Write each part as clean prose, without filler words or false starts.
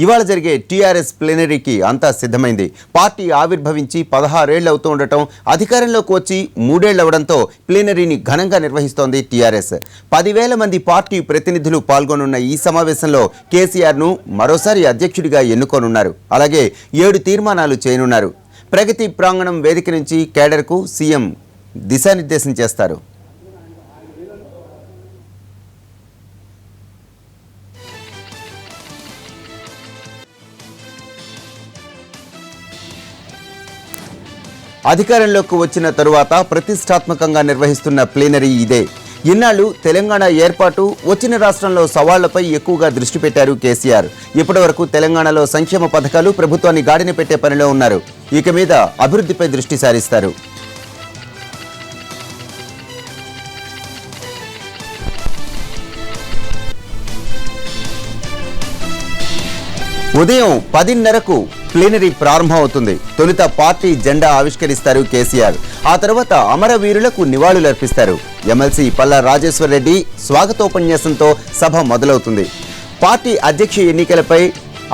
ఇవాళ జరిగే టీఆర్ఎస్ ప్లీనరీకి అంతా సిద్ధమైంది. పార్టీ ఆవిర్భవించి 16 ఏళ్లు అవుతూ ఉండటం, అధికారంలోకి వచ్చి 3 ఏళ్లు అవడంతో ప్లీనరీని ఘనంగా నిర్వహిస్తోంది టీఆర్ఎస్. 10,000 మంది పార్టీ ప్రతినిధులు పాల్గొనున్న ఈ సమావేశంలో కేసీఆర్ను మరోసారి అధ్యక్షుడిగా ఎన్నుకోనున్నారు. అలాగే 7 తీర్మానాలు చేయనున్నారు. ప్రగతి ప్రాంగణం వేదిక నుంచి కేడర్కు సీఎం దిశానిర్దేశం చేస్తారు. అధికారంలోకి వచ్చిన తరువాత ప్రతిష్టాత్మకంగా నిర్వహిస్తున్న ప్లీనరీ ఇదే. ఇన్నాళ్లు తెలంగాణ ఏర్పాటు, వచ్చిన రాష్ట్రంలో సవాళ్లపై ఎక్కువగా దృష్టి పెట్టారు కేసీఆర్. ఇప్పటివరకు తెలంగాణలో సంక్షేమ పథకాలు ప్రభుత్వాన్ని గాడిన పెట్టే పనిలో ఉన్నారు. ఇక మీద అభివృద్ధిపై దృష్టి సారిస్తారు. ఉదయం 10:30కు ప్లీనరీ ప్రారంభమవుతుంది. తొలుత పార్టీ జెండా ఆవిష్కరిస్తారు కేసీఆర్. ఆ తర్వాత అమరవీరులకు నివాళులర్పిస్తారు. ఎమ్మెల్సీ పల్లా రాజేశ్వర్ రెడ్డి స్వాగతోపన్యాసంతో సభ మొదలవుతుంది. పార్టీ అధ్యక్ష ఎన్నికలపై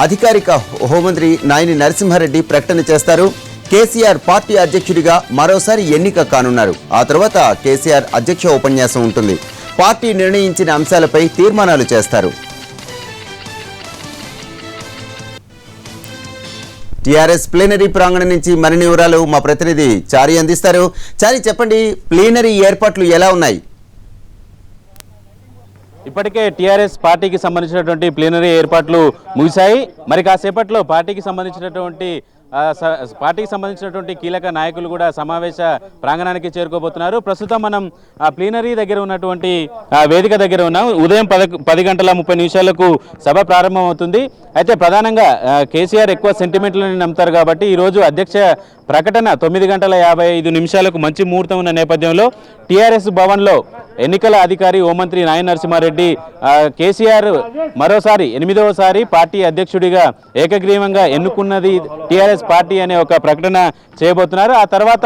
అధికారిక హోంమంత్రి నాయిని నరసింహారెడ్డి ప్రకటన చేస్తారు. కేసీఆర్ పార్టీ అధ్యక్షుడిగా మరోసారి ఎన్నిక కానున్నారు. ఆ తర్వాత కేసీఆర్ అధ్యక్ష ఉపన్యాసం ఉంటుంది. పార్టీ నిర్ణయించిన అంశాలపై తీర్మానాలు చేస్తారు. టీఆర్ఎస్ ప్లీనరీ ప్రాంగణం నుంచి మరిన్ని వివరాలు మా ప్రతినిధి చారి అందిస్తారు. చారి, చెప్పండి, ప్లీనరీ ఏర్పాట్లు ఎలా ఉన్నాయి? ఇప్పటికే టీఆర్ఎస్ పార్టీకి సంబంధించినటువంటి ప్లీనరీ ఏర్పాట్లు ముగిశాయి. మరి కాసేపట్లో పార్టీకి సంబంధించినటువంటి కీలక నాయకులు కూడా సమావేశ ప్రాంగణానికి చేరుకోబోతున్నారు. ప్రస్తుతం మనం ప్లీనరీ దగ్గర ఉన్నటువంటి వేదిక దగ్గర ఉన్నాం. ఉదయం 10:30 సభ ప్రారంభమవుతుంది. అయితే ప్రధానంగా కేసీఆర్ ఎక్కువ సెంటిమెంట్లను నమ్ముతారు కాబట్టి ఈరోజు అధ్యక్ష ప్రకటన 9:55 మంచి ముహూర్తం ఉన్న నేపథ్యంలో టీఆర్ఎస్ భవన్లో ఎన్నికల అధికారి హోంమంత్రి నాయని నరసింహారెడ్డి కేసీఆర్ మరోసారి 8వసారి పార్టీ అధ్యక్షుడిగా ఏకగ్రీవంగా ఎన్నుకున్నది టీఆర్ఎస్ పార్టీ అనే ఒక ప్రకటన చేయబోతున్నారు. ఆ తర్వాత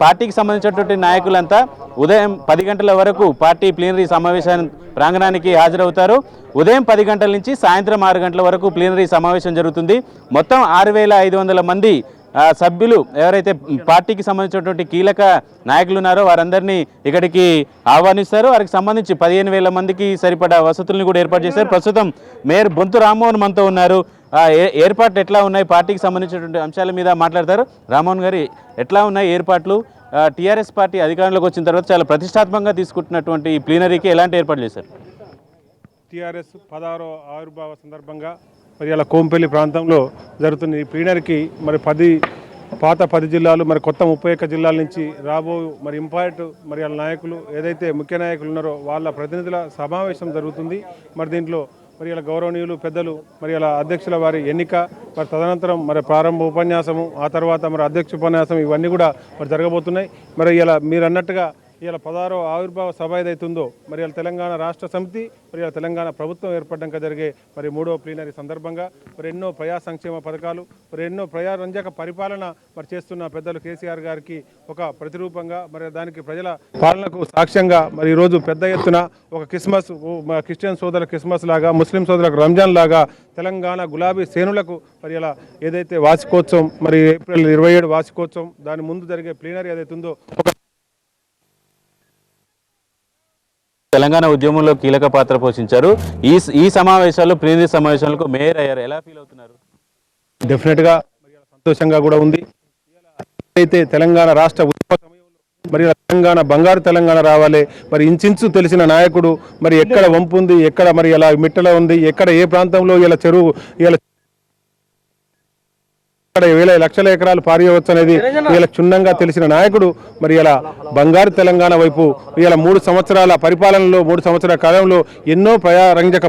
పార్టీకి సంబంధించినటువంటి నాయకులంతా ఉదయం 10 గంటల వరకు పార్టీ ప్లీనరీ సమావేశం ప్రాంగణానికి హాజరవుతారు. ఉదయం 10 గంటల నుంచి సాయంత్రం 6 గంటల వరకు ప్లీనరీ సమావేశం జరుగుతుంది. మొత్తం 6,500 మంది సభ్యులు ఎవరైతే పార్టీకి సంబంధించినటువంటి కీలక నాయకులు ఉన్నారో వారందరినీ ఇక్కడికి ఆహ్వానిస్తారు. వారికి సంబంధించి 15,000 మందికి సరిపడా వసతులను కూడా ఏర్పాటు చేశారు. ప్రస్తుతం మేయర్ బొంతు రామ్మోహన్ మనతో ఉన్నారు. ఏర్పాట్లు ఎట్లా ఉన్నాయి, పార్టీకి సంబంధించినటువంటి అంశాల మీద మాట్లాడతారు. రామ్మోహన్ గారు, ఎట్లా ఉన్నాయి ఏర్పాట్లు? టీఆర్ఎస్ పార్టీ అధికారంలోకి వచ్చిన తర్వాత చాలా ప్రతిష్టాత్మకంగా తీసుకుంటున్నటువంటి ఈ ప్లీనరీకి ఎలాంటి ఏర్పాట్లు చేశారు? టీఆర్ఎస్ 16వ ఆవిర్భావ సందర్భంగా మరి అలా కోంపల్లి ప్రాంతంలో జరుగుతున్న ఈ ప్లీనరీకి మరి 10 జిల్లాలు, మరి కొత్త 31 జిల్లాల నుంచి మరి ఇంపార్ట్ మరి వాళ్ళ నాయకులు ఏదైతే ముఖ్య నాయకులు ఉన్నారో వాళ్ళ ప్రతినిధుల సమావేశం జరుగుతుంది. మరి దీంట్లో మరి ఇలా గౌరవనీయులు పెద్దలు మరి ఇలా అధ్యక్షుల వారి ఎన్నిక, మరి తదనంతరం మరి ప్రారంభ ఉపన్యాసము, ఆ తర్వాత మరి అధ్యక్ష ఉపన్యాసం, ఇవన్నీ కూడా మరి జరగబోతున్నాయి. మరి ఇలా మీరు అన్నట్టుగా ఇలా 16వ ఆవిర్భావ సభ ఏదైతుందో మరి ఇలా తెలంగాణ రాష్ట్ర సమితి మరి ఇలా తెలంగాణ ప్రభుత్వం ఏర్పడ్డాక జరిగే మరి 3వ ప్లీనరీ సందర్భంగా మరి ఎన్నో ప్రజా సంక్షేమ పథకాలు, మరి ఎన్నో ప్రజారంజక పరిపాలన మరి చేస్తున్న పెద్దలు కేసీఆర్ గారికి ఒక ప్రతిరూపంగా, మరి దానికి ప్రజల పాలనకు సాక్ష్యంగా మరి ఈరోజు పెద్ద ఎత్తున ఒక క్రిస్టియన్ సోదరుల క్రిస్మస్ లాగా, ముస్లిం సోదరులకు రంజాన్ లాగా తెలంగాణ గులాబీ సేనులకు మరి ఇలా ఏదైతే వార్షికోత్సవం, మరి ఏప్రిల్ 27 వార్షికోత్సవం, దాని ముందు జరిగే ప్లీనరీ ఏదైతుందో తెలంగాణ ఉద్యమంలో కీలక పాత్ర పోషించారు. ఈ సమావేశాల్లో ప్లీనరీ సమావేశాలకు మేయర్ అయ్యారు. ఎలా ఫీల్ అవుతున్నారు? డెఫినెట్గా సంతోషంగా కూడా ఉంది. అయితే తెలంగాణ రాష్ట్ర ఉద్యమ సమయంలో మరి తెలంగాణ బంగారు తెలంగాణ రావాలి, మరి ఇంచుమించు తెలిసిన నాయకుడు, మరి ఎక్కడ వంపు ఉంది, ఎక్కడ మరి ఇలా మిట్టలో ఉంది, ఎక్కడ ఏ ప్రాంతంలో ఇలా చెరువు ఇలా వేల లక్షల ఎకరాలు పారియవచ్చు అనేది ఇలా క్షుణ్ణంగా తెలిసిన నాయకుడు మరి ఇలా బంగారు తెలంగాణ వైపు ఇలా 3 సంవత్సరాల పరిపాలనలో 3 సంవత్సరాల కాలంలో ఎన్నో ప్రజారంజక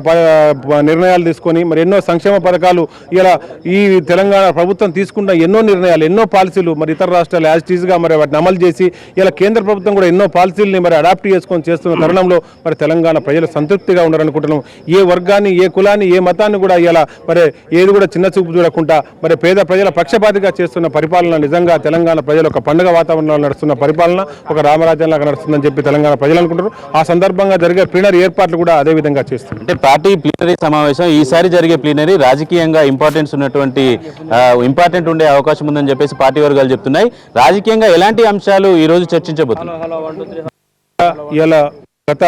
నిర్ణయాలు తీసుకొని మరి ఎన్నో సంక్షేమ పథకాలు ఇలా ఈ తెలంగాణ ప్రభుత్వం తీసుకున్న ఎన్నో నిర్ణయాలు, ఎన్నో పాలసీలు మరి ఇతర రాష్ట్రాలు యాజ్ టీజ్గా మరి వాటిని అమలు చేసి ఇలా కేంద్ర ప్రభుత్వం కూడా ఎన్నో పాలసీలని మరి అడాప్ట్ చేసుకొని చేస్తున్న తరుణంలో మరి తెలంగాణ ప్రజలు సంతృప్తిగా ఉన్నారనుకుంటున్నాం. ఏ వర్గాన్ని, ఏ కులాన్ని, ఏ మతాన్ని కూడా ఇలా మరి ఏది కూడా చిన్న చూపు చూడకుండా మరి పేద ప్రజల పక్షపాతిగా చేస్తున్న పరిపాలన నిజంగా తెలంగాణ ప్రజలు ఒక పండుగ వాతావరణంలో నడుస్తున్న పరిపాలన ఒక రామరాజ్యంలాగా నడుస్తుందని చెప్పి తెలంగాణ ప్రజలు అనుకుంటారు. ఆ సందర్భంగా జరిగే ప్లీనరీ ఏర్పాట్లు కూడా అదే విధంగా చేస్తున్నారు. అంటే పార్టీ ప్లీనరీ సమావేశం ఈసారి జరిగే ప్లీనరీ రాజకీయంగా ఇంపార్టెంట్ ఉండే అవకాశం ఉందని చెప్పేసి పార్టీ వర్గాలు చెప్తున్నాయి. రాజకీయంగా ఎలాంటి అంశాలు ఈ రోజు చర్చించబోతున్నారు? ఇలా గత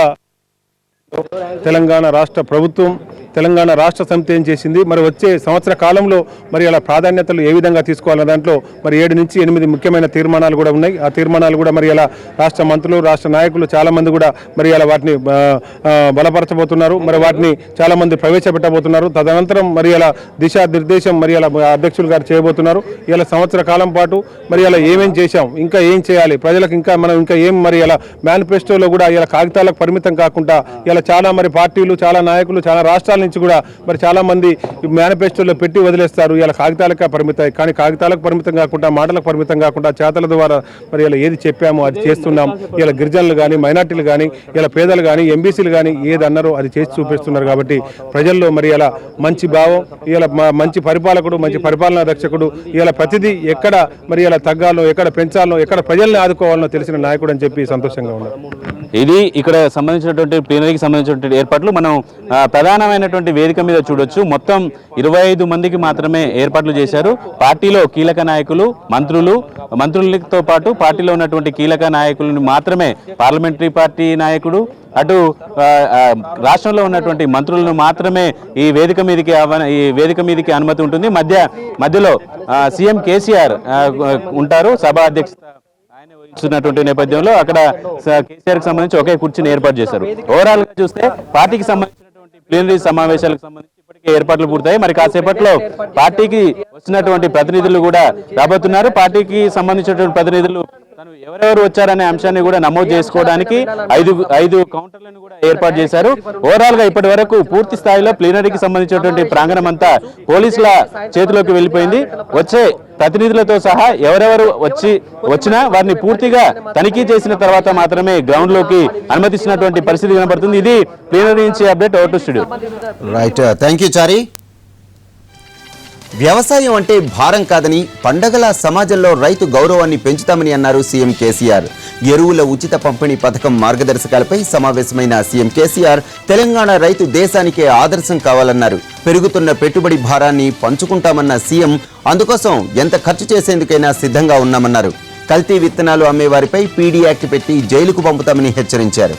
తెలంగాణ రాష్ట్ర ప్రభుత్వం తెలంగాణ రాష్ట్ర సమితి ఏం చేసింది, మరి వచ్చే సంవత్సర కాలంలో మరి అలా ప్రాధాన్యతలు ఏ విధంగా తీసుకోవాలన్న దాంట్లో మరి 7 నుంచి 8 ముఖ్యమైన తీర్మానాలు కూడా ఉన్నాయి. ఆ తీర్మానాలు కూడా మరి అలా రాష్ట్ర మంత్రులు రాష్ట్ర నాయకులు చాలామంది కూడా మరి అలా వాటిని బలపరచబోతున్నారు. మరి వాటిని చాలామంది ప్రవేశపెట్టబోతున్నారు. తదనంతరం మరి అలా దిశానిర్దేశం మరి అలా అధ్యక్షులు గారు చేయబోతున్నారు. ఇలా సంవత్సర కాలం పాటు మరి అలా ఏమేం చేశాం, ఇంకా ఏం చేయాలి, ప్రజలకు ఇంకా ఏం మరి అలా మేనిఫెస్టోలో కూడా ఇలా కాగితాలకు పరిమితం కాకుండా ఇలా చాలా మరి పార్టీలు చాలా నాయకులు చాలా రాష్ట్రాల నుంచి కూడా మరి చాలా మంది మేనిఫెస్టోలో పెట్టి వదిలేస్తారు. ఇలా కాగితాలకు పరిమితం, కానీ కాగితాలకు పరిమితం కాకుండా మాటలకు పరిమితం కాకుండా చేతల ద్వారా మరి ఇలా ఏది చెప్పామో అది చేస్తున్నాం. ఇలా గిరిజనులు కానీ మైనార్టీలు కానీ ఇలా పేదలు కానీ ఎంబీసీలు కానీ ఏది అన్నారో అది చేసి చూపిస్తున్నారు. కాబట్టి ప్రజల్లో మరి ఇలా మంచి భావం, ఇలా మంచి పరిపాలకుడు, మంచి పరిపాలనా రక్షకుడు, ఇలా ప్రతిదీ ఎక్కడ మరి ఇలా తగ్గాలో ఎక్కడ పెంచాలో ఎక్కడ ప్రజల్ని ఆదుకోవాలనో తెలిసిన నాయకుడు అని చెప్పి సంతోషంగా ఉన్నారు. ఇది ఇక్కడ సంబంధించినటువంటి ప్లీనరీకి సంబంధించినటువంటి ఏర్పాట్లు మనం ప్రధానమైనటువంటి వేదిక మీద చూడొచ్చు. మొత్తం 25 మందికి మాత్రమే ఏర్పాట్లు చేశారు. పార్టీలో కీలక నాయకులు, మంత్రులతో పాటు పార్టీలో ఉన్నటువంటి కీలక నాయకులను మాత్రమే, పార్లమెంటరీ పార్టీ నాయకుడు, అటు రాష్ట్రంలో ఉన్నటువంటి మంత్రులను మాత్రమే ఈ వేదిక మీదకి అనుమతి ఉంటుంది. మధ్యలో సీఎం కేసీఆర్ ఉంటారు. సభ అధ్యక్షత ఆయన వహిస్తున్నటువంటి నేపథ్యంలో అక్కడ కేసీఆర్ కి సంబంధించి ఒకే కుర్చీని ఏర్పాటు చేశారు. ఓవరాల్ గా చూస్తే పార్టీకి సంబంధించినటువంటి ప్లీనరీ సమావేశాలకు సంబంధించి ఇప్పటికే ఏర్పాట్లు పూర్తయి మరి కాసేపట్లో పార్టీకి వచ్చినటువంటి ప్రతినిధులు కూడా రాబోతున్నారు. పార్టీకి సంబంధించినటువంటి ప్రతినిధులు తను ఎవరెవరు వచ్చారనే అంశాన్ని కూడా నమోదు చేసుకోవడానికి 5 కౌంటర్లను కూడా ఏర్పాటు చేశారు. ఓవరాల్ గా ఇప్పటి వరకు పూర్తి స్థాయిలో ప్లీనరీకి సంబంధించినటువంటి ప్రాంగణం అంతా పోలీసుల చేతిలోకి వెళ్ళిపోయింది. వచ్చే ప్రతినిధులతో సహా ఎవరెవరు వచ్చినా వారిని పూర్తిగా తనిఖీ చేసిన తర్వాత మాత్రమే గ్రౌండ్ లోకి అనుమతిస్తున్నటువంటి పరిస్థితి కనబడుతుంది. ఇది ప్లీనరీ నుంచి update. Over to studio. Right, thank you Chari. వ్యవసాయం అంటే భారం కాదని, పండగల సమాజంలో రైతు గౌరవాన్ని పెంచుతామని అన్నారు సీఎం కేసీఆర్. ఎరువుల ఉచిత పంపిణీ పథకం మార్గదర్శకాలపై సమావేశమైన సీఎం కేసీఆర్ తెలంగాణ రైతు దేశానికే ఆదర్శం కావాలన్నారు. పెరుగుతున్న పెట్టుబడి భారాన్ని పంచుకుంటామన్న సీఎం అందుకోసం ఎంత ఖర్చు చేసేందుకైనా సిద్ధంగా ఉన్నామన్నారు. కల్తీ విత్తనాలు అమ్మేవారిపై పీడీ యాక్ట్ పెట్టి జైలుకు పంపుతామని హెచ్చరించారు.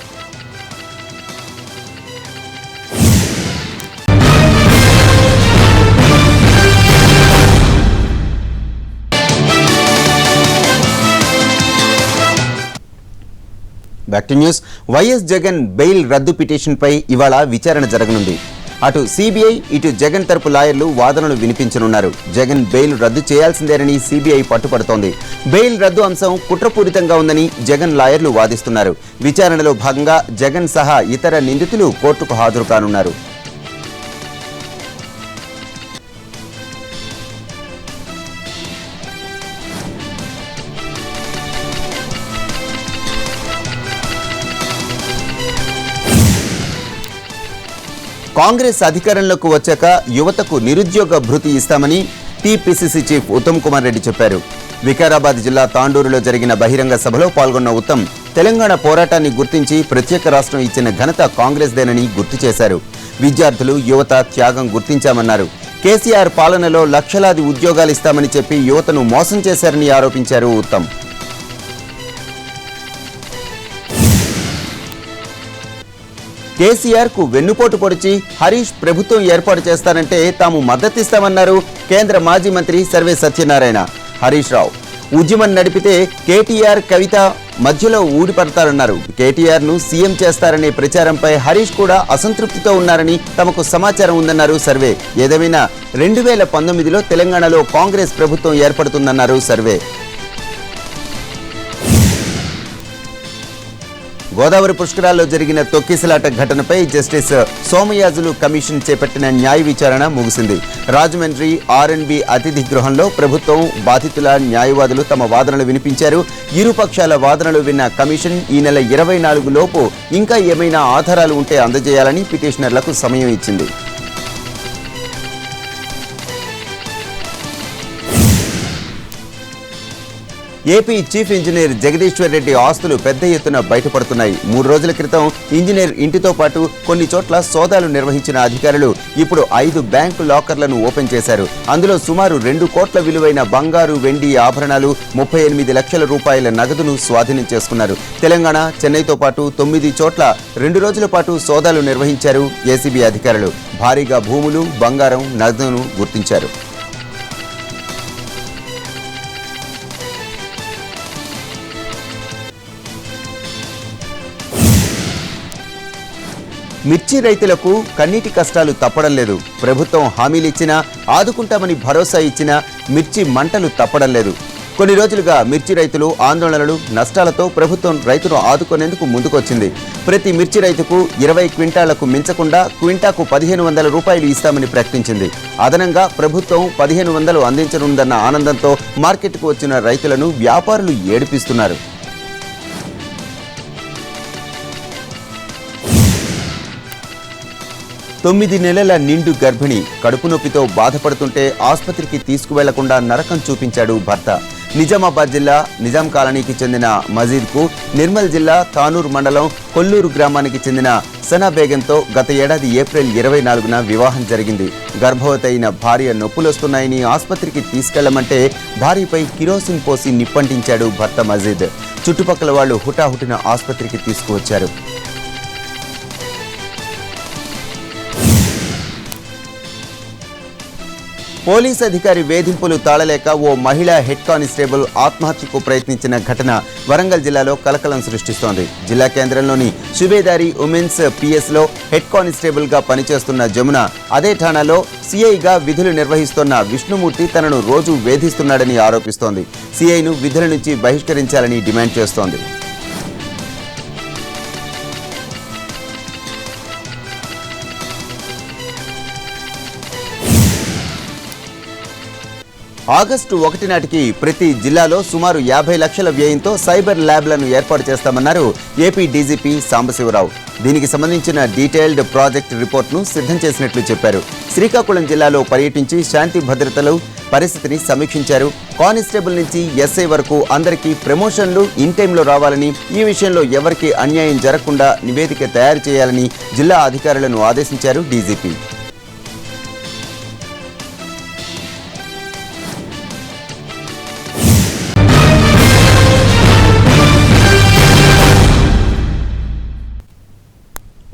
Back to news. YS Jagan bail రద్దు పిటిషన్పై ఇవాళ విచారణ జరగనుంది. అటు సిబిఐ ఇటు జగన్ తరపు లాయర్లు వాదనలు వినిపించనున్నారు. జగన్ బెయిల్ రద్దు చేయాల్సిందేనని సిబిఐ పట్టుపడుతోంది. బెయిల్ రద్దు అంశం కుట్రపూరితంగా ఉందని జగన్ లాయర్లు వాదిస్తున్నారు. విచారణలో భాగంగా జగన్ సహా ఇతర నిందితులు కోర్టుకు హాజరు కానున్నారు. కాంగ్రెస్ అధికారంలోకి వచ్చాక యువతకు నిరుద్యోగ భృతి ఇస్తామని టీపీసీసీ చీఫ్ ఉత్తమ్ కుమార్ రెడ్డి చెప్పారు. వికారాబాద్ జిల్లా తాండూరులో జరిగిన బహిరంగ సభలో పాల్గొన్న ఉత్తమ్ తెలంగాణ పోరాటాన్ని గుర్తించి ప్రత్యేక రాష్ట్రం ఇచ్చిన ఘనత కాంగ్రెస్దేనని గుర్తు చేశారు. విద్యార్థులు యువత త్యాగం గుర్తించామన్నారు. కేసీఆర్ పాలనలో లక్షలాది ఉద్యోగాలు ఇస్తామని చెప్పి యువతను మోసం చేశారని ఆరోపించారు ఉత్తమ్. కేసీఆర్ కు వెన్నుపోటు పొడిచి హరీష్ ప్రభుత్వం ఏర్పాటు చేస్తారంటే తాము మద్దతిస్తామన్నారు కేంద్ర మాజీ మంత్రి సర్వే సత్యనారాయణ. హరీష్ రావు ఉద్యమం నడిపితే కేటీఆర్ కవిత మధ్యలో ఊడిపడతారన్నారు. కేటీఆర్ ను సీఎం చేస్తారనే ప్రచారంపై హరీష్ కూడా అసంతృప్తితో ఉన్నారని తమకు సమాచారం ఉందన్నారు సర్వే. ఏదేమైనా 2019లో తెలంగాణలో కాంగ్రెస్ ప్రభుత్వం ఏర్పడుతుందన్నారు సర్వే. గోదావరి పుష్కరాల్లో జరిగిన తొక్కిసలాట ఘటనపై జస్టిస్ సోమయాజులు కమిషన్ చేపట్టిన న్యాయ విచారణ ముగిసింది. రాజమండ్రి ఆర్ఎన్బి అతిథి గృహంలో ప్రభుత్వం, బాధితుల న్యాయవాదులు తమ వాదనలు వినిపించారు. ఇరుపక్షాల వాదనలు విన్న కమిషన్ ఈ నెల 24 లోపు ఇంకా ఏమైనా ఆధారాలు ఉంటే అందజేయాలని పిటిషనర్లకు సమయం ఇచ్చింది. AP chief engineer Jagadishwar Reddy ఆస్తులు పెద్ద ఎత్తున బయటపడుతున్నాయి. 3 రోజుల క్రితం ఇంజనీర్ ఇంటితో పాటు కొన్ని చోట్ల సోదాలు నిర్వహించిన అధికారులు ఇప్పుడు 5 బ్యాంకు లాకర్లను ఓపెన్ చేశారు. అందులో సుమారు 2 కోట్ల విలువైన బంగారు, వెండి ఆభరణాలు, 38 లక్షల రూపాయల నగదును స్వాధీనం చేసుకున్నారు. తెలంగాణ, చెన్నైతో పాటు 9 చోట్ల 2 రోజుల పాటు సోదాలు నిర్వహించారు ఏసీబీ అధికారులు. భారీగా భూములు, బంగారం, నగదును గుర్తించారు. మిర్చి రైతులకు కన్నీటి కష్టాలు తప్పడం లేదు. ప్రభుత్వం హామీలిచ్చినా, ఆదుకుంటామని భరోసా ఇచ్చినా మిర్చి మంటలు తప్పడం లేదు. కొన్ని రోజులుగా మిర్చి రైతులు ఆందోళనలు, నష్టాలతో ప్రభుత్వం రైతును ఆదుకునేందుకు ముందుకొచ్చింది. ప్రతి మిర్చి రైతుకు 20 క్వింటాళ్లకు మించకుండా క్వింటాకు 1500 రూపాయలు ఇస్తామని ప్రకటించింది. అదనంగా ప్రభుత్వం 1500 అందించనుందన్న ఆనందంతో మార్కెట్కు వచ్చిన రైతులను వ్యాపారులు ఏడిపిస్తున్నారు. 9 నెలల నిండు గర్భిణి కడుపు నొప్పితో బాధపడుతుంటే ఆసుపత్రికి తీసుకువెళ్లకుండా నరకం చూపించాడు భర్త. నిజామాబాద్ జిల్లా నిజాం కాలనీకి చెందిన మజీద్కు నిర్మల్ జిల్లా తానూరు మండలం కొల్లూరు గ్రామానికి చెందిన సనా బేగంతో గత ఏడాది ఏప్రిల్ 24న వివాహం జరిగింది. గర్భవతి అయిన భార్య నొప్పులొస్తున్నాయని ఆసుపత్రికి తీసుకెళ్లమంటే భార్యపై కిరోసిన్ పోసి నిప్పంటించాడు భర్త మజీద్. చుట్టుపక్కల వాళ్లు హుటాహుటిన ఆసుపత్రికి తీసుకువచ్చారు. పోలీస్ అధికారి వేధింపులు తాళలేక ఓ మహిళా హెడ్ కానిస్టేబుల్ ఆత్మహత్యకు ప్రయత్నించిన ఘటన వరంగల్ జిల్లాలో కలకలం సృష్టిస్తోంది. జిల్లా కేంద్రంలోని సుబేదారి ఉమెన్స్ పిఎస్లో హెడ్ కానిస్టేబుల్గా పనిచేస్తున్న జమున అదే ఠాణాలో సిఐగా విధులు నిర్వహిస్తున్న విష్ణుమూర్తి తనను రోజు వేధిస్తున్నాడని ఆరోపిస్తోంది. సిఐను విధుల నుంచి బహిష్కరించాలని డిమాండ్ చేస్తోంది. ఆగస్టు 1 నాటికి ప్రతి జిల్లాలో సుమారు 50 లక్షల వ్యయంతో సైబర్ ల్యాబ్లను ఏర్పాటు చేస్తామన్నారు ఏపీ డీజీపీ సాంబశివరావు. దీనికి సంబంధించిన డీటెయిల్డ్ ప్రాజెక్ట్ రిపోర్ట్ను సిద్ధం చేసినట్లు చెప్పారు. శ్రీకాకుళం జిల్లాలో పర్యటించి శాంతి భద్రతలు పరిస్థితిని సమీక్షించారు. కానిస్టేబుల్ నుంచి ఎస్ఐ వరకు అందరికీ ప్రమోషన్లు ఇన్ టైంలో రావాలని, ఈ విషయంలో ఎవరికీ అన్యాయం జరగకుండా నివేదిక తయారు చేయాలని జిల్లా అధికారులను ఆదేశించారు DGP.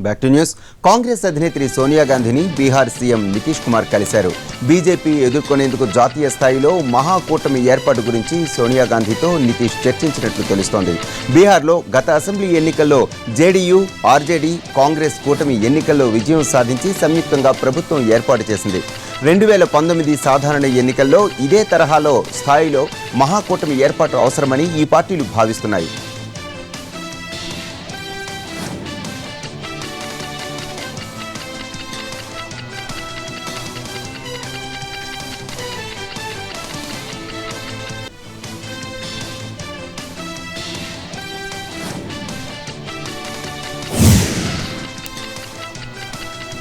Back to news. Congress అధినేత్రి సోనియా గాంధీని బీహార్ సీఎం నితీష్ కుమార్ కలిశారు. బీజేపీ ఎదుర్కొనేందుకు జాతీయ స్థాయిలో మహాకూటమి ఏర్పాటు గురించి సోనియా గాంధీతో నితీష్ చర్చించినట్లు తెలుస్తోంది. బీహార్లో గత అసెంబ్లీ ఎన్నికల్లో జేడీయూ, ఆర్జేడీ, కాంగ్రెస్ కూటమి ఎన్నికల్లో విజయం సాధించి సంయుక్తంగా ప్రభుత్వం ఏర్పాటు చేసింది. 2019 సాధారణ ఎన్నికల్లో ఇదే తరహాలో స్థాయిలో మహాకూటమి ఏర్పాటు అవసరమని ఈ పార్టీలు భావిస్తున్నాయి.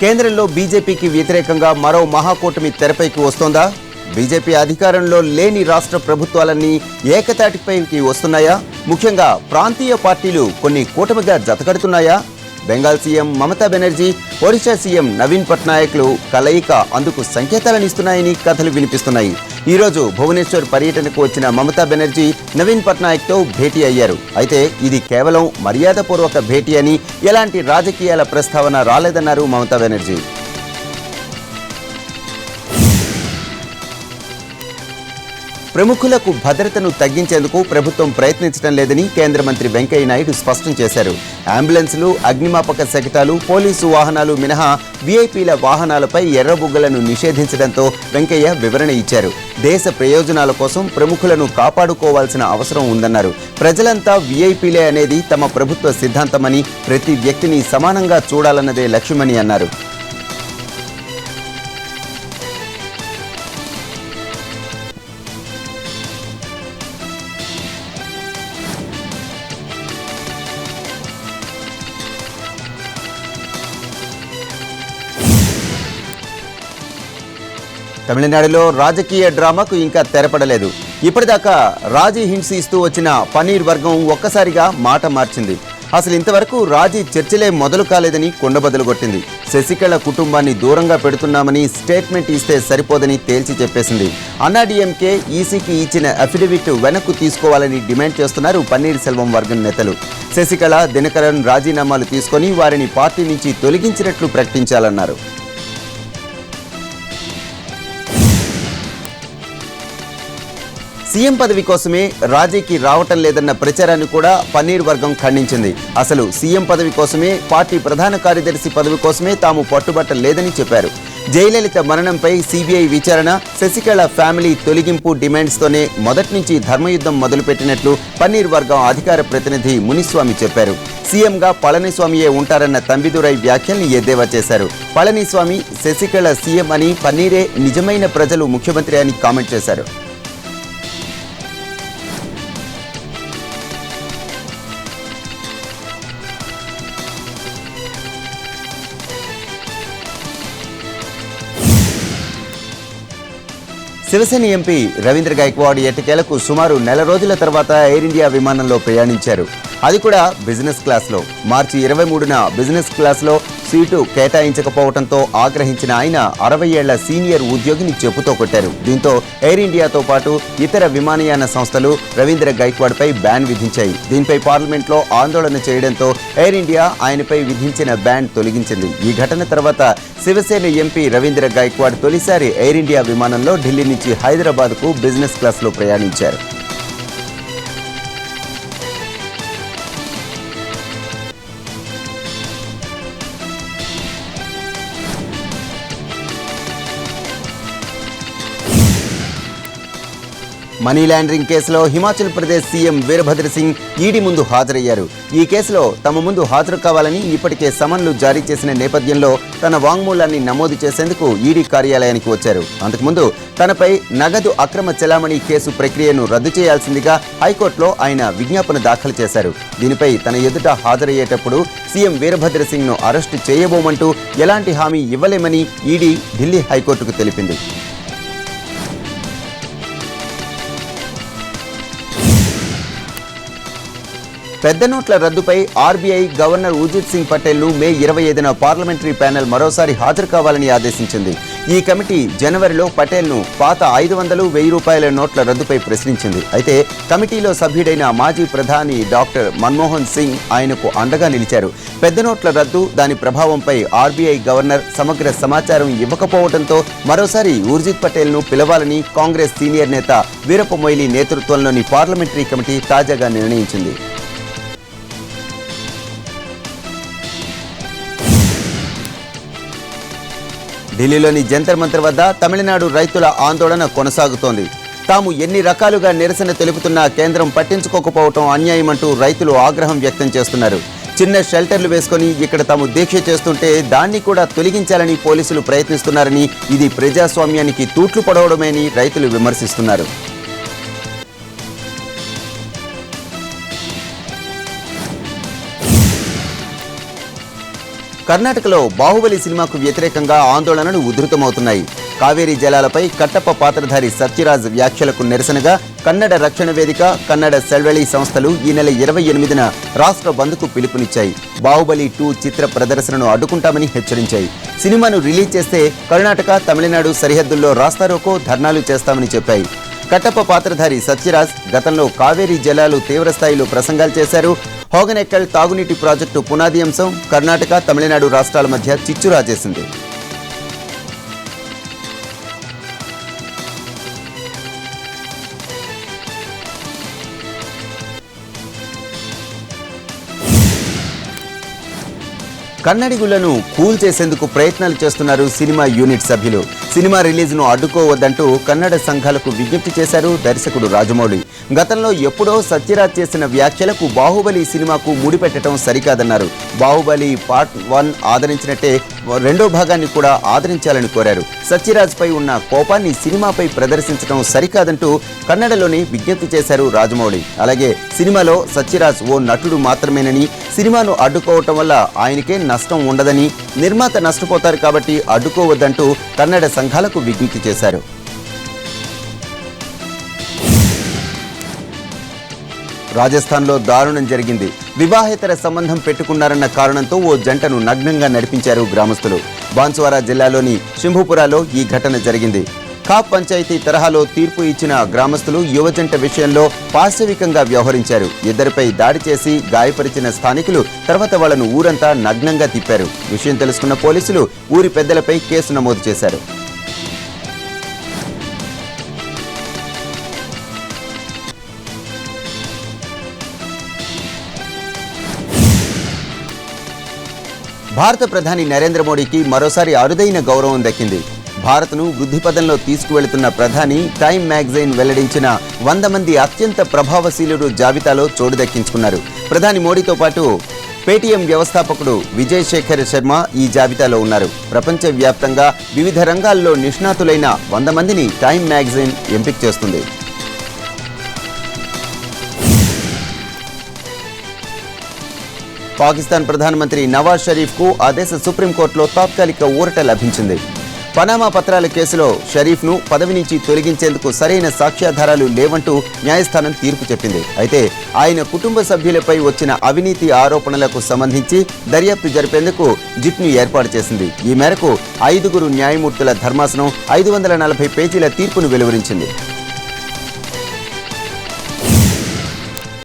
కేంద్రంలో బీజేపీకి వ్యతిరేకంగా మరో మహాకూటమి తెరపైకి వస్తోందా? బీజేపీ అధికారంలో లేని రాష్ట్ర ప్రభుత్వాలన్నీ ఏకతాటిపైకి వస్తున్నాయా? ముఖ్యంగా ప్రాంతీయ పార్టీలు కొన్ని కూటమిగా జతకడుతున్నాయా? బెంగాల్ సీఎం మమతా బెనర్జీ, ఒడిశా సీఎం నవీన్ పట్నాయక్లు కలయిక అందుకు సంకేతాలను ఇస్తున్నాయని కథలు వినిపిస్తున్నాయి. ఈరోజు భువనేశ్వర్ పర్యటనకు వచ్చిన మమతా బెనర్జీ నవీన్ పట్నాయక్తో భేటీ అయ్యారు. అయితే ఇది కేవలం మర్యాదపూర్వక భేటీ అని, ఎలాంటి రాజకీయాల ప్రస్తావన రాలేదన్నారు మమతా బెనర్జీ. ప్రముఖులకు భద్రతను తగ్గించేందుకు ప్రభుత్వం ప్రయత్నించడం లేదని కేంద్ర మంత్రి వెంకయ్య నాయుడు స్పష్టం చేశారు. అంబులెన్సులు, అగ్నిమాపక శకటాలు, పోలీసు వాహనాలు మినహా వీఐపీల వాహనాలపై ఎర్రబుగ్గలను నిషేధించడంతో వెంకయ్య వివరణ ఇచ్చారు. దేశ ప్రయోజనాల కోసం ప్రముఖులను కాపాడుకోవాల్సిన అవసరం ఉందన్నారు. ప్రజలంతా వీఐపీలే అనేది తమ ప్రభుత్వ సిద్ధాంతమని, ప్రతి వ్యక్తిని సమానంగా చూడాలన్నదే లక్ష్యమని అన్నారు. తమిళనాడులో రాజకీయ డ్రామాకు ఇంకా తెరపడలేదు. ఇప్పటిదాకా రాజీ హింట్స్ ఇస్తూ వచ్చిన పన్నీర్ వర్గం ఒక్కసారిగా మాట మార్చింది. అసలు ఇంతవరకు రాజీ చర్చలే మొదలు కాలేదని కొండబద్దలు కొట్టింది. శశికళ కుటుంబాన్ని దూరంగా పెడుతున్నామని స్టేట్మెంట్ ఇస్తే సరిపోదని తేల్చి చెప్పేసింది. అన్నాడీఎంకే ఈసీకి ఇచ్చిన అఫిడవిట్ వెనక్కు తీసుకోవాలని డిమాండ్ చేస్తున్నారు పన్నీర్ సెల్వం వర్గం నేతలు. శశికళ, దినకరన్ రాజీనామాలు తీసుకొని వారిని పార్టీ నుంచి తొలగించినట్లు ప్రకటించాలన్నారు. సీఎం పదవి కోసమే రాజీకి రావటం లేదన్న ప్రచారాన్ని కూడా పన్నీర్ వర్గం ఖండించింది. అసలు సీఎం పదవి కోసమే, పార్టీ ప్రధాన కార్యదర్శి పదవి కోసమే తాము పట్టుబట్టలేదని చెప్పారు. జయలలిత మరణంపై సిబిఐ విచారణ, శశికళ ఫ్యామిలీ తొలగింపు డిమాండ్స్తోనే మొదటి నుంచి ధర్మయుద్ధం మొదలుపెట్టినట్లు పన్నీర్ వర్గం అధికార ప్రతినిధి మునిస్వామి చెప్పారు. సీఎంగా పళనిస్వామియే ఉంటారన్న తంబిదురై వ్యాఖ్యల్ని ఎద్దేవా చేశారు. పళనిస్వామి శశికళ సీఎం అని, పన్నీరే నిజమైన ప్రజలు ముఖ్యమంత్రి అని కామెంట్ చేశారు. శివసేన ఎంపీ రవీంద్ర గైక్వాడ్ ఎట్టకేలకు సుమారు నెల రోజుల తర్వాత ఎయిర్ ఇండియా విమానంలో ప్రయాణించారు. అది కూడా బిజినెస్ క్లాస్లో. మార్చి 23న బిజినెస్ క్లాస్లో సీటు కేటాయించకపోవడంతో ఆగ్రహించిన ఆయన 60 ఏళ్ల సీనియర్ ఉద్యోగిని చెప్పుతో కొట్టారు. దీంతో ఎయిర్ ఇండియాతో పాటు ఇతర విమానయాన సంస్థలు రవీంద్ర గైక్వాడ్పై బ్యాన్ విధించాయి. దీనిపై పార్లమెంట్లో ఆందోళన చేయడంతో ఎయిర్ ఇండియా ఆయనపై విధించిన బ్యాన్ తొలగించింది. ఈ ఘటన తర్వాత శివసేన ఎంపీ రవీంద్ర గైక్వాడ్ తొలిసారి ఎయిర్ ఇండియా విమానంలో ఢిల్లీ నుంచి హైదరాబాద్కు బిజినెస్ క్లాస్లో ప్రయాణించారు. మనీ లాండరింగ్ కేసులో హిమాచల్ ప్రదేశ్ సీఎం వీరభద్ర సింగ్ ఈడీ ముందు హాజరయ్యారు. ఈ కేసులో తమ ముందు హాజరు కావాలని ఇప్పటికే సమన్లు జారీ చేసిన నేపథ్యంలో తన వాంగ్మూలాన్ని నమోదు చేసేందుకు ఈడీ కార్యాలయానికి వచ్చారు. అంతకుముందు తనపై నగదు అక్రమ చెలామణి కేసు ప్రక్రియను రద్దు చేయాల్సిందిగా హైకోర్టులో ఆయన విజ్ఞాపన దాఖలు చేశారు. దీనిపై తన ఎదుట హాజరయ్యేటప్పుడు సీఎం వీరభద్ర సింగ్ను అరెస్టు చేయబోమంటూ ఎలాంటి హామీ ఇవ్వలేమని ఈడీ ఢిల్లీ హైకోర్టుకు తెలిపింది. పెద్ద నోట్ల రద్దుపై ఆర్బీఐ గవర్నర్ ఊర్జిత్ సింగ్ పటేల్ను మే 25న పార్లమెంటరీ ప్యానెల్ మరోసారి హాజరు కావాలని ఆదేశించింది. ఈ కమిటీ జనవరిలో పటేల్ను పాత 500, 1000 రూపాయల నోట్ల రద్దుపై ప్రశ్నించింది. అయితే కమిటీలో సభ్యుడైన మాజీ ప్రధాని డాక్టర్ మన్మోహన్ సింగ్ ఆయనకు అండగా నిలిచారు. పెద్ద నోట్ల రద్దు, దాని ప్రభావంపై ఆర్బీఐ గవర్నర్ సమగ్ర సమాచారం ఇవ్వకపోవడంతో మరోసారి ఊర్జిత్ పటేల్ను పిలవాలని కాంగ్రెస్ సీనియర్ నేత వీరప్ప మొయిలీ నేతృత్వంలోని పార్లమెంటరీ కమిటీ తాజాగా నిర్ణయించింది. ఢిల్లీలోని జంతర్ మంతర్ వద్ద తమిళనాడు రైతుల ఆందోళన కొనసాగుతోంది. తాము ఎన్ని రకాలుగా నిరసన తెలుపుతున్నా కేంద్రం పట్టించుకోకపోవటం అన్యాయమంటూ రైతులు ఆగ్రహం వ్యక్తం చేస్తున్నారు. చిన్న షెల్టర్లు వేసుకొని ఇక్కడ తాము దీక్ష చేస్తుంటే దాన్ని కూడా తొలగించాలని పోలీసులు ప్రయత్నిస్తున్నారని, ఇది ప్రజాస్వామ్యానికి తూట్లు పడవడమేని రైతులు విమర్శిస్తున్నారు. కర్ణాటకలో బాహుబలి సినిమాకు వ్యతిరేకంగా ఆందోళనలు ఉధృతమవుతున్నాయి. కావేరీ జలాలపై కట్టప్ప పాత్రధారి సత్యరాజ్ వ్యాఖ్యలకు నిరసనగా కన్నడ రక్షణ వేదిక, కన్నడ సెల్వెళి సంస్థలు ఈ నెల 28న రాష్ట్ర బంద్కు పిలుపునిచ్చాయి. బాహుబలి 2 చిత్ర ప్రదర్శనను అడ్డుకుంటామని హెచ్చరించాయి. సినిమాను రిలీజ్ చేస్తే కర్ణాటక, తమిళనాడు సరిహద్దుల్లో రాస్తారోకో, ధర్నాలు చేస్తామని చెప్పాయి. కట్టప్ప పాత్రధారి సత్యరాజ్ గతంలో కావేరీ జలాలు తీవ్రస్థాయిలో ప్రసంగాలు చేశారు. హోగనెక్కల్ తాగునీటి ప్రాజెక్టు పునాది అంశం కర్ణాటక, తమిళనాడు రాష్ట్రాల మధ్య చిచ్చు రాజేసింది. కన్నడిగులను కూల్ చేసేందుకు ప్రయత్నాలు చేస్తున్నారు సినిమా యూనిట్ సభ్యులు. సినిమా రిలీజ్ను అడ్డుకోవద్దంటూ కన్నడ సంఘాలకు విజ్ఞప్తి చేశారు దర్శకుడు రాజమౌళి. గతంలో ఎప్పుడో సత్యరాజ్ చేసిన వ్యాఖ్యలకు బాహుబలి సినిమాకు ముడిపెట్టడం సరికాదన్నారు. బాహుబలి పార్ట్ 1 ఆదరించినట్టే రెండో భాగాన్ని కూడా ఆదరించాలని కోరారు. సత్యరాజ్ పై ఉన్న కోపాన్ని సినిమాపై ప్రదర్శించడం సరికాదంటూ కన్నడలోనే విజ్ఞప్తి చేశారు రాజమౌళి. అలాగే సినిమాలో సత్యరాజ్ ఓ నటుడు మాత్రమేనని, సినిమాను అడ్డుకోవటం వల్ల ఆయనకే నష్టం ఉండదని, నిర్మాత నష్టపోతారు కాబట్టి అడ్డుకోవద్దంటూ కన్నడ సంఘాలకు విజ్ఞప్తి చేశారు. రాజస్థాన్లో దారుణం జరిగింది. వివాహేతర సంబంధం పెట్టుకున్నారన్న కారణంతో ఓ జంటను నగ్నంగా నడిపించారు గ్రామస్తులు. బాన్స్వారా జిల్లాలోని శంభుపురాలో ఈ ఘటన జరిగింది. ఖాప్ పంచాయతీ తరహాలో తీర్పు ఇచ్చిన గ్రామస్తులు యువజంట విషయంలో పాశవికంగా వ్యవహరించారు. ఇద్దరిపై దాడి చేసి గాయపరిచిన స్థానికులు తర్వాత వాళ్లను ఊరంతా నగ్నంగా తిప్పారు. విషయం తెలుసుకున్న పోలీసులు ఊరి పెద్దలపై కేసు నమోదు చేశారు. భారత ప్రధాని నరేంద్ర మోడీకి మరోసారి అరుదైన గౌరవం దక్కింది. భారత్ను వృద్ధి పదంలో తీసుకువెళుతున్న ప్రధాని టైమ్ మ్యాగజైన్ వెల్లడించిన 100 మంది అత్యంత ప్రభావశీలుడు జాబితాలో చోటు దక్కించుకున్నారు. ప్రధాని మోడీతో పాటు పేటీఎం వ్యవస్థాపకుడు విజయ్ శేఖర్ శర్మ ఈ జాబితాలో ఉన్నారు. ప్రపంచవ్యాప్తంగా వివిధ రంగాల్లో నిష్ణాతులైన 100 మందిని టైమ్ మ్యాగజైన్ ఎంపిక చేస్తుంది. పాకిస్తాన్ ప్రధానమంత్రి నవాజ్ షరీఫ్కు ఆ దేశ సుప్రీంకోర్టులో తాత్కాలిక ఊరట లభించింది. పనామా పత్రాల కేసులో షరీఫ్ను పదవి నుంచి తొలగించేందుకు సరైన సాక్ష్యాధారాలు లేవంటూ న్యాయస్థానం తీర్పు చెప్పింది. అయితే ఆయన కుటుంబ సభ్యులపై వచ్చిన అవినీతి ఆరోపణలకు సంబంధించి దర్యాప్తు జరిపేందుకు జిట్ను ఏర్పాటు చేసింది. ఈ మేరకు 5 న్యాయమూర్తుల ధర్మాసనం 540 పేజీల తీర్పును వెలువరించింది.